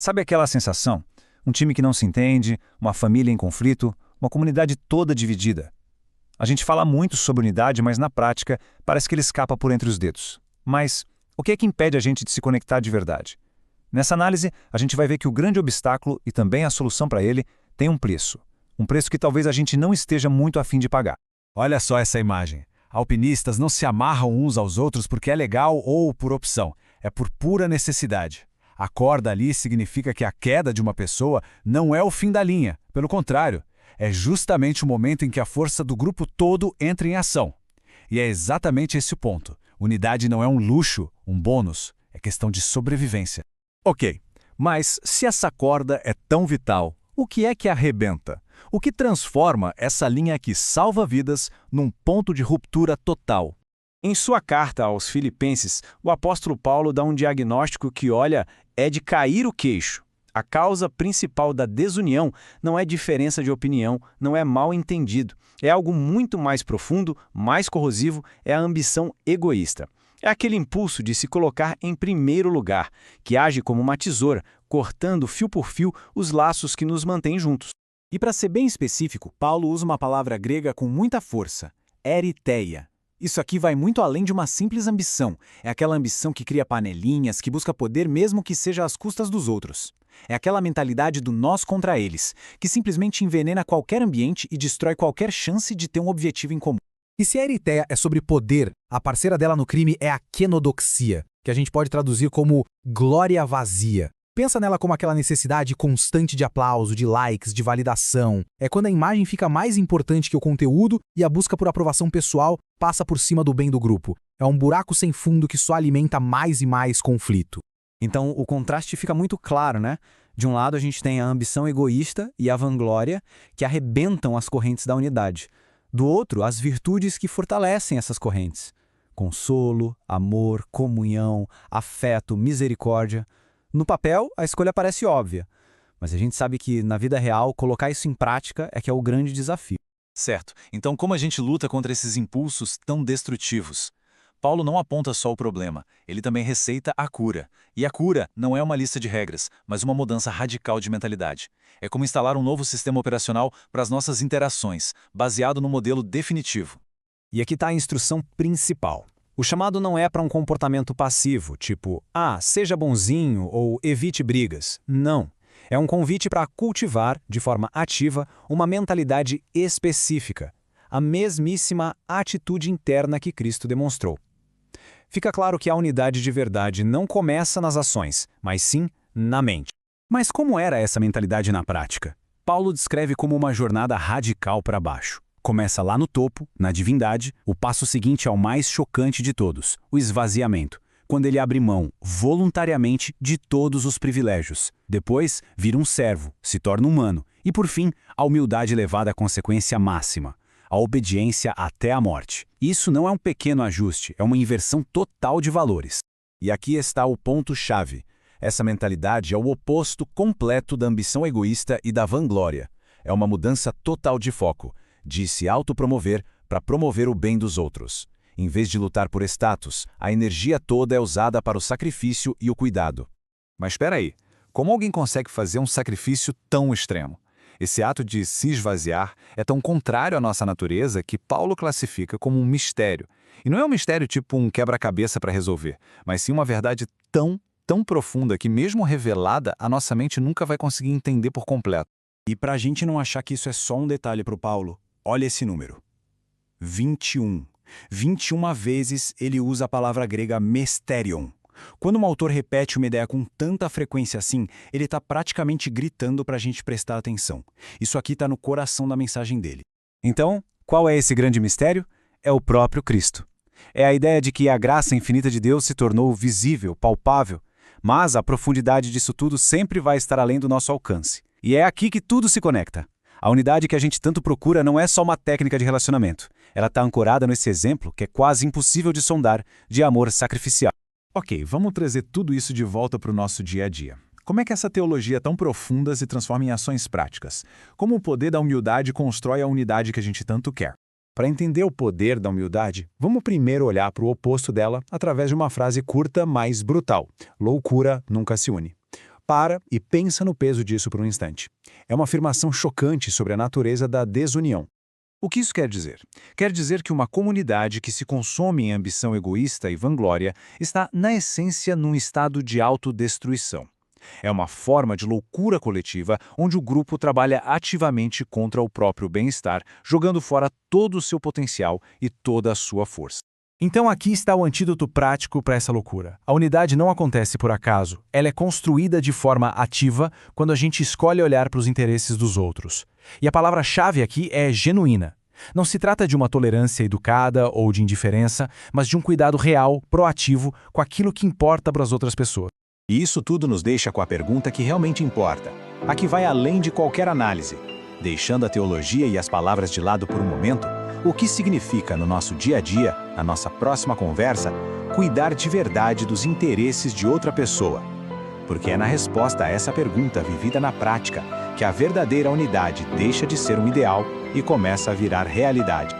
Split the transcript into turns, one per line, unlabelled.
Sabe aquela sensação? Um time que não se entende, uma família em conflito, uma comunidade toda dividida. A gente fala muito sobre unidade, mas na prática parece que ele escapa por entre os dedos. Mas o que é que impede a gente de se conectar de verdade? Nessa análise, a gente vai ver que o grande obstáculo e também a solução para ele tem um preço. Um preço que talvez a gente não esteja muito afim de pagar.
Olha só essa imagem. Alpinistas não se amarram uns aos outros porque é legal ou por opção. É por pura necessidade. A corda ali significa que a queda de uma pessoa não é o fim da linha. Pelo contrário, é justamente o momento em que a força do grupo todo entra em ação. E é exatamente esse o ponto. Unidade não é um luxo, um bônus. É questão de sobrevivência.
Ok, mas se essa corda é tão vital, o que é que arrebenta? O que transforma essa linha que salva vidas num ponto de ruptura total?
Em sua carta aos Filipenses, o apóstolo Paulo dá um diagnóstico que, olha, é de cair o queixo. A causa principal da desunião não é diferença de opinião, não é mal entendido. É algo muito mais profundo, mais corrosivo, é a ambição egoísta. É aquele impulso de se colocar em primeiro lugar, que age como uma tesoura, cortando fio por fio os laços que nos mantêm juntos.
E para ser bem específico, Paulo usa uma palavra grega com muita força, eritheia. Isso aqui vai muito além de uma simples ambição. É aquela ambição que cria panelinhas, que busca poder mesmo que seja às custas dos outros. É aquela mentalidade do nós contra eles, que simplesmente envenena qualquer ambiente e destrói qualquer chance de ter um objetivo em comum.
E se a eritheia é sobre poder, a parceira dela no crime é a quenodoxia, que a gente pode traduzir como glória vazia. Pensa nela como aquela necessidade constante de aplauso, de likes, de validação. É quando a imagem fica mais importante que o conteúdo e a busca por aprovação pessoal passa por cima do bem do grupo. É um buraco sem fundo que só alimenta mais e mais conflito.
Então, o contraste fica muito claro, né? De um lado, a gente tem a ambição egoísta e a vanglória que arrebentam as correntes da unidade. Do outro, as virtudes que fortalecem essas correntes. Consolo, amor, comunhão, afeto, misericórdia. No papel, a escolha parece óbvia, mas a gente sabe que, na vida real, colocar isso em prática é que é o grande desafio.
Certo. Então, como a gente luta contra esses impulsos tão destrutivos? Paulo não aponta só o problema, ele também receita a cura. E a cura não é uma lista de regras, mas uma mudança radical de mentalidade. É como instalar um novo sistema operacional para as nossas interações, baseado no modelo definitivo.
E aqui está a instrução principal. O chamado não é para um comportamento passivo, tipo, seja bonzinho ou evite brigas. Não. É um convite para cultivar, de forma ativa, uma mentalidade específica, a mesmíssima atitude interna que Cristo demonstrou. Fica claro que a unidade de verdade não começa nas ações, mas sim na mente. Mas como era essa mentalidade na prática? Paulo descreve como uma jornada radical para baixo. Começa lá no topo, na divindade, o passo seguinte é o mais chocante de todos, o esvaziamento, quando ele abre mão, voluntariamente, de todos os privilégios. Depois, vira um servo, se torna humano, e por fim, a humildade levada à consequência máxima, a obediência até a morte. Isso não é um pequeno ajuste, é uma inversão total de valores.
E aqui está o ponto-chave. Essa mentalidade é o oposto completo da ambição egoísta e da vanglória. É uma mudança total de foco, de se autopromover para promover o bem dos outros. Em vez de lutar por status, a energia toda é usada para o sacrifício e o cuidado.
Mas espera aí, como alguém consegue fazer um sacrifício tão extremo? Esse ato de se esvaziar é tão contrário à nossa natureza que Paulo classifica como um mistério. E não é um mistério tipo um quebra-cabeça para resolver, mas sim uma verdade tão profunda que, mesmo revelada, a nossa mente nunca vai conseguir entender por completo.
E para a gente não achar que isso é só um detalhe para o Paulo, olha esse número. 21. 21 vezes ele usa a palavra grega mysterion. Quando um autor repete uma ideia com tanta frequência assim, ele está praticamente gritando para a gente prestar atenção. Isso aqui está no coração da mensagem dele. Então, qual é esse grande mistério? É o próprio Cristo. É a ideia de que a graça infinita de Deus se tornou visível, palpável, mas a profundidade disso tudo sempre vai estar além do nosso alcance. E é aqui que tudo se conecta. A unidade que a gente tanto procura não é só uma técnica de relacionamento. Ela está ancorada nesse exemplo, que é quase impossível de sondar, de amor sacrificial.
Ok, vamos trazer tudo isso de volta para o nosso dia a dia. Como é que essa teologia tão profunda se transforma em ações práticas? Como o poder da humildade constrói a unidade que a gente tanto quer? Para entender o poder da humildade, vamos primeiro olhar para o oposto dela através de uma frase curta, mas brutal. Loucura nunca se une.
Para e pensa no peso disso por um instante. É uma afirmação chocante sobre a natureza da desunião.
O que isso quer dizer? Quer dizer que uma comunidade que se consome em ambição egoísta e vanglória está, na essência, num estado de autodestruição. É uma forma de loucura coletiva onde o grupo trabalha ativamente contra o próprio bem-estar, jogando fora todo o seu potencial e toda a sua força.
Então aqui está o antídoto prático para essa loucura. A unidade não acontece por acaso, ela é construída de forma ativa quando a gente escolhe olhar para os interesses dos outros. E a palavra-chave aqui é genuína. Não se trata de uma tolerância educada ou de indiferença, mas de um cuidado real, proativo, com aquilo que importa para as outras pessoas.
E isso tudo nos deixa com a pergunta que realmente importa, a que vai além de qualquer análise. Deixando a teologia e as palavras de lado por um momento, o que significa no nosso dia a dia, na nossa próxima conversa, cuidar de verdade dos interesses de outra pessoa? Porque é na resposta a essa pergunta vivida na prática que a verdadeira unidade deixa de ser um ideal e começa a virar realidade.